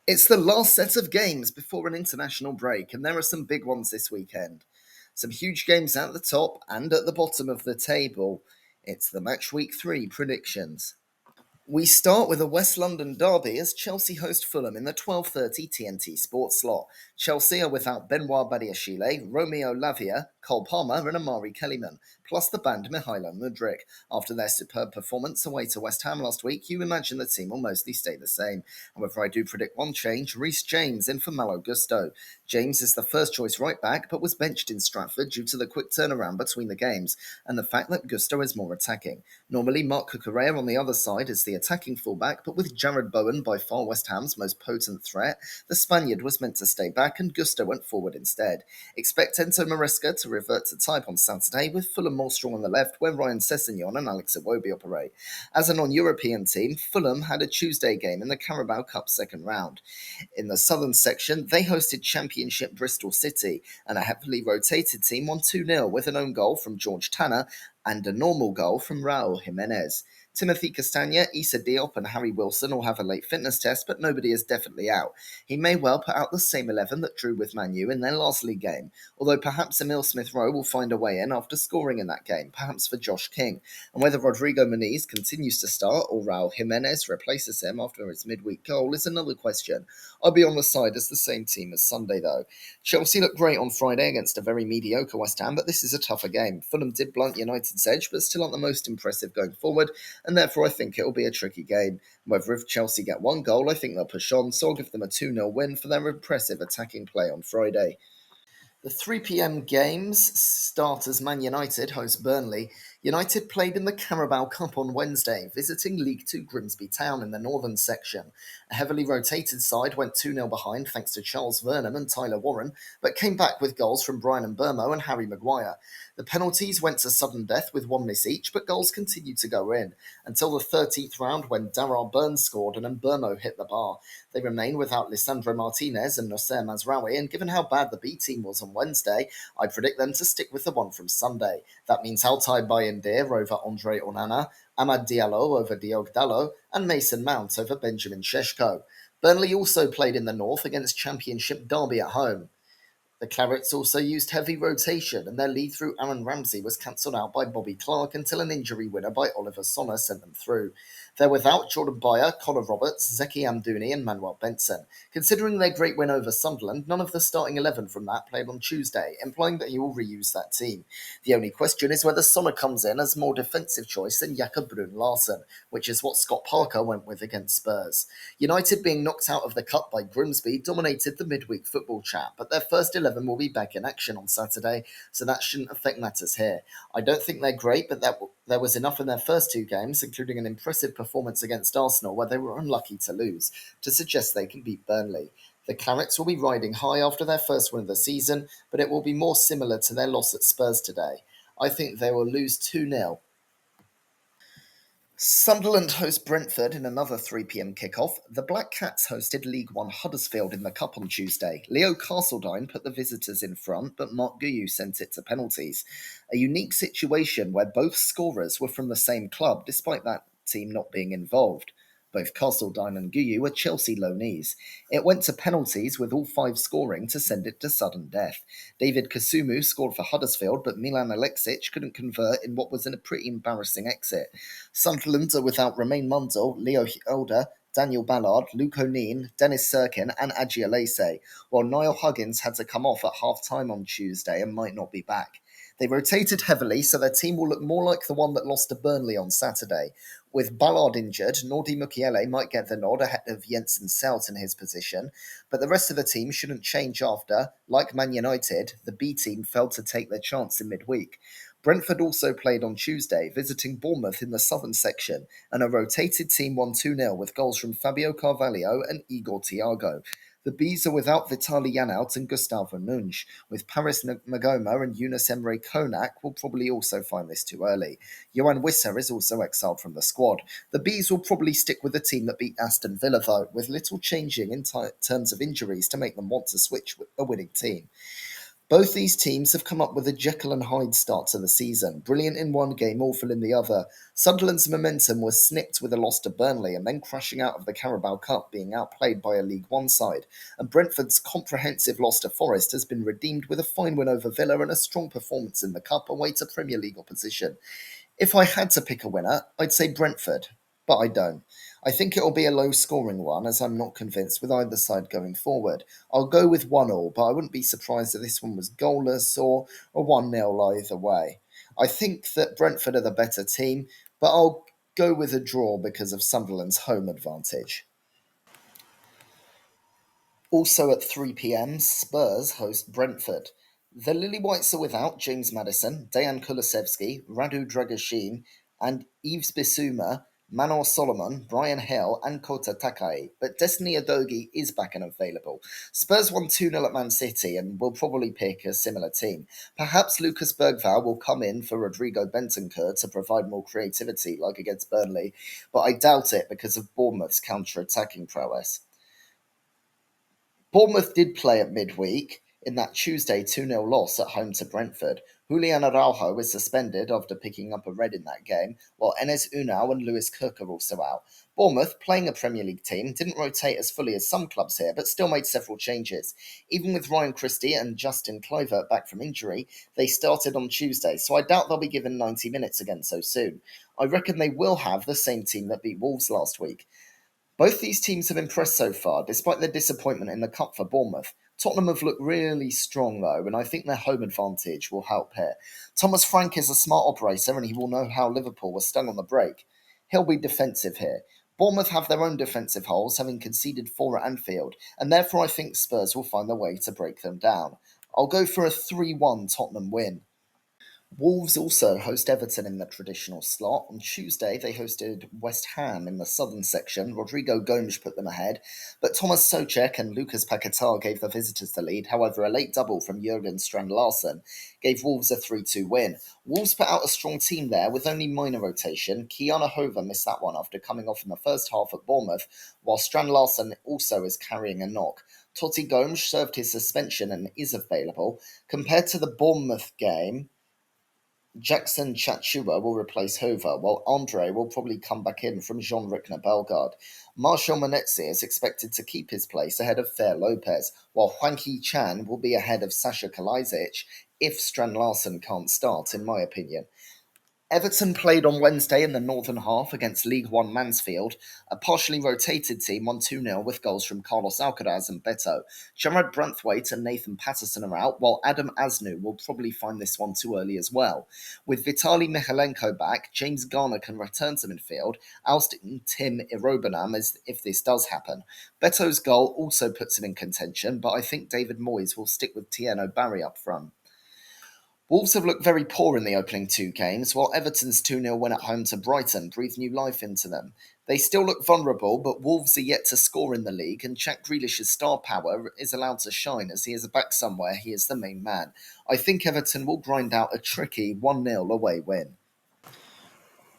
It's the last set of games before an international break, and there are some big ones this weekend. Some huge games at the top and at the bottom of the table. It's the Matchweek 3 predictions. We start with a West London derby as Chelsea host Fulham in the 12:30 TNT Sports slot. Chelsea are without Benoit Badiashile, Romeo Lavia, Cole Palmer and Amari Kellyman, plus the banned Mihailo Mudryk. After their superb performance away to West Ham last week, you imagine the team will mostly stay the same. However, I do predict one change: Reece James in for Malo Gusto. James is the first choice right back, but was benched in Stratford due to the quick turnaround between the games and the fact that Gusto is more attacking. Normally, Mark Cucurella on the other side is the attacking fullback, but with Jared Bowen by far West Ham's most potent threat, the Spaniard was meant to stay back and Gusto went forward instead. Expect Enzo Maresca to revert to type on Saturday, with Fulham more strong on the left where Ryan Sessegnon and Alex Iwobi operate. As a non-European team, Fulham had a Tuesday game in the Carabao Cup second round. In the southern section, they hosted Championship Bristol City, and a heavily rotated team won 2-0 with an own goal from George Tanner and a normal goal from Raul Jimenez. Timothy Castagna, Issa Diop, and Harry Wilson all have a late fitness test, but nobody is definitely out. He may well put out the same 11 that drew with Man U in their last league game, although perhaps Emil Smith-Rowe will find a way in after scoring in that game, perhaps for Josh King. And whether Rodrigo Muniz continues to start or Raul Jimenez replaces him after his midweek goal is another question. I'll be on the side as the same team as Sunday, though. Chelsea looked great on Friday against a very mediocre West Ham, but this is a tougher game. Fulham did blunt United's edge, but still aren't the most impressive going forward, and therefore I think it will be a tricky game. However, if Chelsea get one goal, I think they'll push on, so I'll give them a 2-0 win for their impressive attacking play on Friday. The 3 p.m. games start as Man United host Burnley. United played in the Carabao Cup on Wednesday, visiting League Two Grimsby Town in the northern section. A heavily rotated side went 2-0 behind thanks to Charles Vernam and Tyler Warren, but came back with goals from Brian Mbeumo and Harry Maguire. The penalties went to sudden death with one miss each, but goals continued to go in, until the 13th round when Darragh Burns scored and Mbeumo hit the bar. They remain without Lisandro Martinez and Nocer Mazraoui, and given how bad the B team was on Wednesday, I predict them to stick with the one from Sunday. That means Altay Bayindir over Andre Onana, Amad Diallo over Diogo Dalot, and Mason Mount over Benjamin Šeško. Burnley also played in the north against Championship Derby at home. The Clarets also used heavy rotation, and their lead through Aaron Ramsey was cancelled out by Bobby Clark until an injury winner by Oliver Sonner sent them through. They're without Jordan Bayer, Connor Roberts, Zeki Amdouni, and Manuel Benson. Considering their great win over Sunderland, none of the starting 11 from that played on Tuesday, implying that he will reuse that team. The only question is whether Sonner comes in as a more defensive choice than Jakob Brun Larsen, which is what Scott Parker went with against Spurs. United being knocked out of the cup by Grimsby dominated the midweek football chat, but their first 11 will be back in action on Saturday, so that shouldn't affect matters here. I don't think they're great, but there was enough in their first two games, including an impressive performance against Arsenal where they were unlucky to lose, to suggest they can beat Burnley. The Clarets will be riding high after their first win of the season, but it will be more similar to their loss at Spurs today. I think they will lose 2-0. Sunderland host Brentford in another 3 p.m. kickoff. The Black Cats hosted League One Huddersfield in the Cup on Tuesday. Leo Castledine put the visitors in front, but Mark Guyu sent it to penalties. A unique situation where both scorers were from the same club, despite that team not being involved. Both Castledine and Guyu were Chelsea loanees. It went to penalties with all five scoring to send it to sudden death. David Kasumu scored for Huddersfield, but Milan Alexic couldn't convert in what was a pretty embarrassing exit. Sunderland are without Romain Mundle, Leo Elder, Daniel Ballard, Luke O'Neill, Dennis Sirkin, and Adji Alese, while Niall Huggins had to come off at half-time on Tuesday and might not be back. They rotated heavily, so their team will look more like the one that lost to Burnley on Saturday. With Ballard injured, Nordi Mukiele might get the nod ahead of Jensen Selt in his position, but the rest of the team shouldn't change after, like Man United, the B team failed to take their chance in midweek. Brentford also played on Tuesday, visiting Bournemouth in the southern section, and a rotated team won 2-0 with goals from Fabio Carvalho and Igor Thiago. The Bees are without Vitaly Janelt and Gustavo Nunge, with Paris Magoma and Yunus Emre Konak will probably also find this too early. Johan Wisser is also exiled from the squad. The Bees will probably stick with the team that beat Aston Villa though, with little changing in terms of injuries to make them want to switch with a winning team. Both these teams have come up with a Jekyll and Hyde start to the season, brilliant in one game, awful in the other. Sunderland's momentum was snipped with a loss to Burnley and then crashing out of the Carabao Cup, being outplayed by a League One side. And Brentford's comprehensive loss to Forest has been redeemed with a fine win over Villa and a strong performance in the Cup away to Premier League opposition. If I had to pick a winner, I'd say Brentford, but I don't. I think it'll be a low scoring one, as I'm not convinced with either side going forward. I'll go with 1-1, but I wouldn't be surprised if this one was goalless or a 1-0 either way. I think that Brentford are the better team, but I'll go with a draw because of Sunderland's home advantage. Also at 3 p.m, Spurs host Brentford. The Lily Whites are without James Maddison, Dejan Kulusevski, Radu Dragusin, and Yves Bissouma, Manor Solomon, Brian Hill, and Kota Takai, but Destiny Adogi is back and available. Spurs won 2-0 at Man City and will probably pick a similar team. Perhaps Lucas Bergvall will come in for Rodrigo Bentancur to provide more creativity, like against Burnley, but I doubt it because of Bournemouth's counter-attacking prowess. Bournemouth did play at midweek in that Tuesday 2-0 loss at home to Brentford. Julian Araujo is suspended after picking up a red in that game, while Enes Unal and Lewis Cook are also out. Bournemouth, playing a Premier League team, didn't rotate as fully as some clubs here, but still made several changes. Even with Ryan Christie and Justin Kluivert back from injury, they started on Tuesday, so I doubt they'll be given 90 minutes again so soon. I reckon they will have the same team that beat Wolves last week. Both these teams have impressed so far, despite their disappointment in the Cup for Bournemouth. Tottenham have looked really strong, though, and I think their home advantage will help here. Thomas Frank is a smart operator, and he will know how Liverpool was stung on the break. He'll be defensive here. Bournemouth have their own defensive holes, having conceded 4 at Anfield, and therefore I think Spurs will find their way to break them down. I'll go for a 3-1 Tottenham win. Wolves also host Everton in the traditional slot. On Tuesday, they hosted West Ham in the southern section. Rodrigo Gomes put them ahead, but Thomas Soucek and Lucas Paquetá gave the visitors the lead. However, a late double from Jurgen Strand-Larsen gave Wolves a 3-2 win. Wolves put out a strong team there with only minor rotation. Kiana Hova missed that one after coming off in the first half at Bournemouth, while Strand-Larsen also is carrying a knock. Totti Gomes served his suspension and is available. Compared to the Bournemouth game, Jackson Chachua will replace Hova, while Andre will probably come back in from Jean Rickner Bellegarde. Marshall Monetzi is expected to keep his place ahead of Fer Lopez, while Huang Hee Chan will be ahead of Sasha Kalajdzic if Strand Larsen can't start, in my opinion. Everton played on Wednesday in the northern half against League One Mansfield. A partially rotated team won 2-0 with goals from Carlos Alcaraz and Beto. Jarrad Branthwaite and Nathan Patterson are out, while Adam Asnu will probably find this one too early as well. With Vitaly Mihalenko back, James Garner can return to midfield, ousting Tim Irobanam if this does happen. Beto's goal also puts him in contention, but I think David Moyes will stick with Tieno Barry up front. Wolves have looked very poor in the opening 2 games, while Everton's 2-0 win at home to Brighton breathed new life into them. They still look vulnerable, but Wolves are yet to score in the league, and Jack Grealish's star power is allowed to shine as he is back somewhere he is the main man. I think Everton will grind out a tricky 1-0 away win.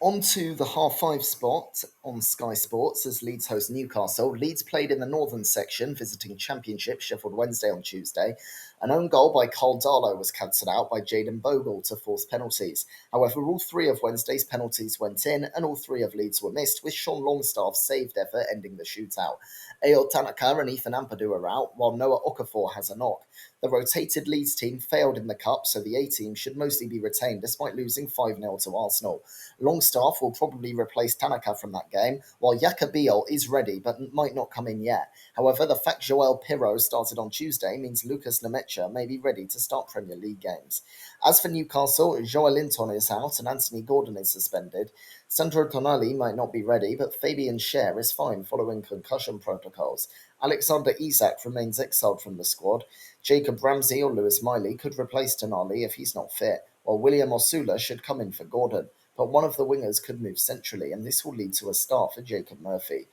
On to the half-5 spot on Sky Sports as Leeds host Newcastle. Leeds played in the northern section, visiting Championship Sheffield Wednesday on Tuesday. An own goal by Carl Darlow was cancelled out by Jayden Bogle to force penalties. However, all 3 of Wednesday's penalties went in, and all 3 of Leeds were missed, with Sean Longstaff's saved effort ending the shootout. Ayo Tanaka and Ethan Ampadu are out, while Noah Okafor has a knock. The rotated Leeds team failed in the Cup, so the A team should mostly be retained despite losing 5-0 to Arsenal. Longstaff will probably replace Tanaka from that game, while Yakabiel is ready but might not come in yet. However, the fact Joel Pirro started on Tuesday means Lucas Nemecha may be ready to start Premier League games. As for Newcastle, Joel Linton is out and Anthony Gordon is suspended. Sandro Tonali might not be ready, but Fabian Schär is fine following concussion protocols. Alexander Isak remains exiled from the squad. Jacob Ramsey or Lewis Miley could replace Tonali if he's not fit, while William Osula should come in for Gordon. But one of the wingers could move centrally, and this will lead to a start for Jacob Murphy.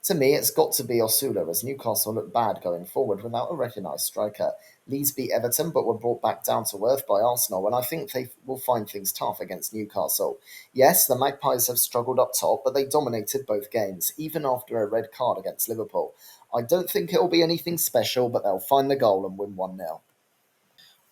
To me, it's got to be Osula, as Newcastle look bad going forward without a recognised striker. Leeds beat Everton, but were brought back down to earth by Arsenal, and I think they will find things tough against Newcastle. Yes, the Magpies have struggled up top, but they dominated both games, even after a red card against Liverpool. I don't think it will be anything special, but they'll find the goal and win 1-0.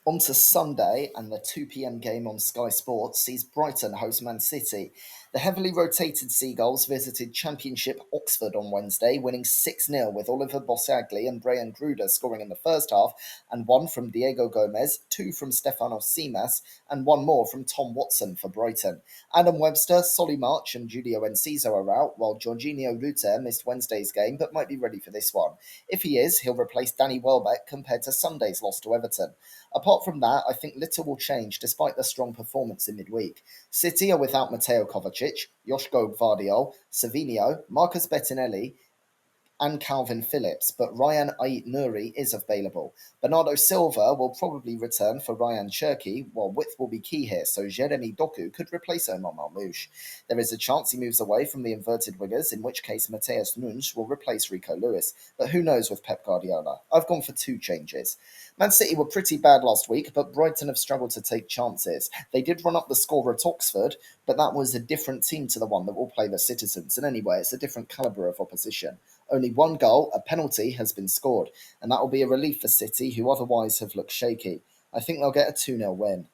On to Sunday, and the 2 p.m. game on Sky Sports sees Brighton host Man City. The heavily rotated Seagulls visited Championship Oxford on Wednesday, winning 6-0 with Oliver Bossagli and Brian Gruder scoring in the first half, and one from Diego Gomez, two from Stefanos Simas, and one more from Tom Watson for Brighton. Adam Webster, Solly March, and Julio Enciso are out, while Jorginho Rutter missed Wednesday's game but might be ready for this one. If he is, he'll replace Danny Welbeck compared to Sunday's loss to Everton. Apart from that, I think little will change despite their strong performance in midweek. City are without Mateo Kovacic, Joško Gvardiol, Savinho, Marcus Bettinelli, and Calvin Phillips, but Ryan Ait Nuri is available. Bernardo Silva will probably return for Ryan Cherky, while width will be key here, so Jeremy Doku could replace Omar Marmoush. There is a chance he moves away from the inverted wingers, in which case Mateus Nunes will replace Rico Lewis, but who knows with Pep Guardiola. I've gone for two changes. Man City were pretty bad last week, but Brighton have struggled to take chances. They did run up the score at Oxford, but that was a different team to the one that will play the Citizens, and anyway, it's a different calibre of opposition. Only one goal, a penalty, has been scored, and that will be a relief for City, who otherwise have looked shaky. I think they'll get a 2-0 win.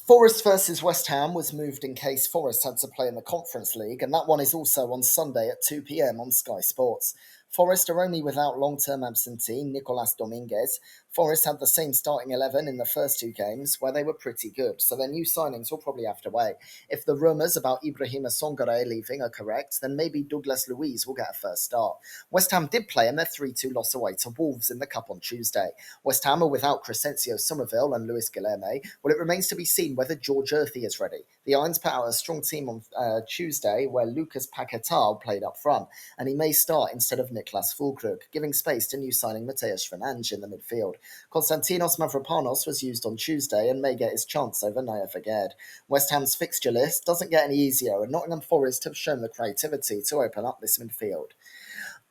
Forest versus West Ham was moved in case Forest had to play in the Conference League, and that one is also on Sunday at 2 p.m. on Sky Sports. Forest are only without long-term absentee Nicolas Dominguez. Forest had the same starting 11 in the first two games, where they were pretty good, so their new signings will probably have to wait. If the rumours about Ibrahima Songare leaving are correct, then maybe Douglas Luiz will get a first start. West Ham did play in their 3-2 loss away to Wolves in the Cup on Tuesday. West Ham are without Crescencio Somerville and Luis Guilherme. Well, it remains to be seen whether George Earthy is ready. The Irons put out a strong team on Tuesday, where Lucas Paquetá played up front, and he may start instead of Niklas Füllkrug, giving space to new signing Mateus Fernandes in the midfield. Konstantinos Mavropanos was used on Tuesday and may get his chance over Naya Faged. West Ham's fixture list doesn't get any easier, and Nottingham Forest have shown the creativity to open up this midfield.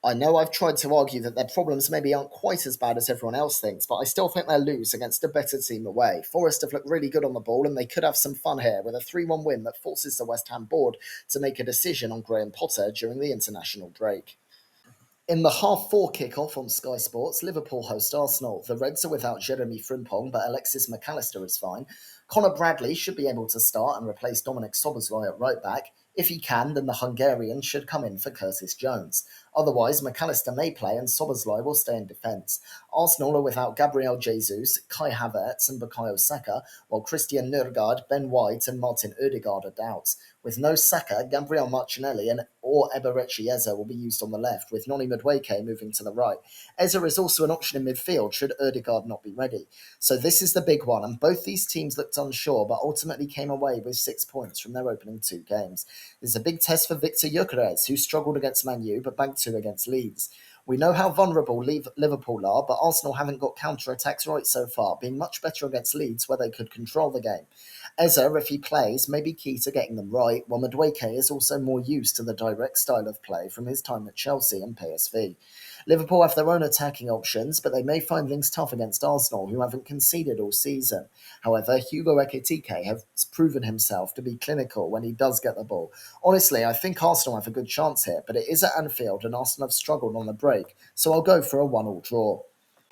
I know I've tried to argue that their problems maybe aren't quite as bad as everyone else thinks, but I still think they'll lose against a better team away. Forest have looked really good on the ball, and they could have some fun here with a 3-1 win that forces the West Ham board to make a decision on Graham Potter during the international break. In the half-4 kick-off on Sky Sports, Liverpool host Arsenal. The Reds are without Jeremy Frimpong, but Alexis McAllister is fine. Connor Bradley should be able to start and replace Dominic Szoboszlai at right-back. If he can, then the Hungarian should come in for Curtis Jones. Otherwise, McAllister may play and Szoboszlai will stay in defence. Arsenal are without Gabriel Jesus, Kai Havertz and Bukayo Saka, while Christian Nørgaard, Ben White and Martin Odegaard are doubts. With no Saka, Gabriel Martinelli or Eberechi Eze will be used on the left, with Noni Madueke moving to the right. Eze is also an option in midfield should Odegaard not be ready. So this is the big one, and both these teams looked unsure, but ultimately came away with 6 points from their opening two games. This is a big test for Victor Gyökeres, who struggled against Man U but banked 2 against Leeds. We know how vulnerable Liverpool are, but Arsenal haven't got counter-attacks right so far, being much better against Leeds where they could control the game. Eze, if he plays, may be key to getting them right, while Madueke is also more used to the direct style of play from his time at Chelsea and PSV. Liverpool have their own attacking options, but they may find things tough against Arsenal, who haven't conceded all season. However, Hugo Ekitike has proven himself to be clinical when he does get the ball. Honestly, I think Arsenal have a good chance here, but it is at Anfield and Arsenal have struggled on the break, so I'll go for a 1-1 draw.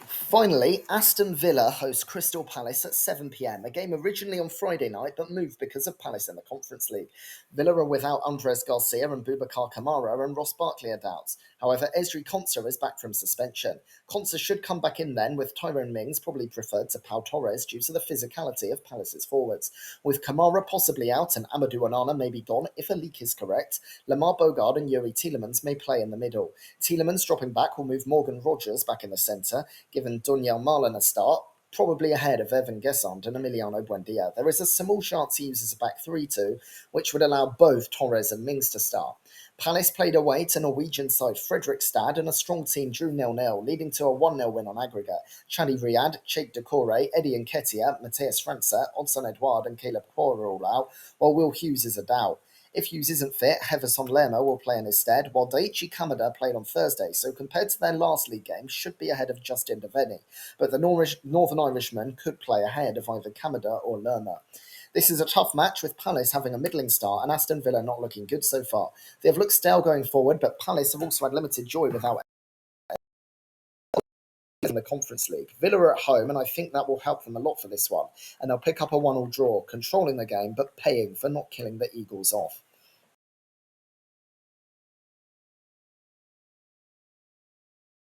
Finally, Aston Villa host Crystal Palace at 7 p.m, a game originally on Friday night but moved because of Palace in the Conference League. Villa are without Andres Garcia and Boubacar Kamara, and Ross Barkley are doubts. However, Ezri Konsa is back from suspension. Konsa should come back in then, with Tyrone Mings probably preferred to Pau Torres due to the physicality of Palace's forwards. With Kamara possibly out and Amadou Onana may be gone if a leak is correct, Lamar Bogard and Yuri Tielemans may play in the middle. Tielemans dropping back will move Morgan Rogers back in the centre, given Donyell Marlon a start, probably ahead of Evan Gesand and Emiliano Buendia. There is a small chance he uses a back 3-2, which would allow both Torres and Mings to start. Palace played away to Norwegian side Fredrikstad, and a strong team drew 0-0, leading to a 1-0 win on aggregate. Chadi Riyad, Cheikh Doucouré, Eddie Nketiah, Matthias França, Odson Edouard and Caleb Quora are all out, while Will Hughes is a doubt. If Hughes isn't fit, Heverson Lerma will play in his stead, while Daichi Kamada played on Thursday, so compared to their last league game, should be ahead of Justin Devaney. But the Northern Irishman could play ahead of either Kamada or Lerma. This is a tough match, with Palace having a middling start and Aston Villa not looking good so far. They have looked stale going forward, but Palace have also had limited joy without in the Conference League. Villa are at home, and I think that will help them a lot for this one. And they'll pick up a 1-1 draw, controlling the game but paying for not killing the Eagles off.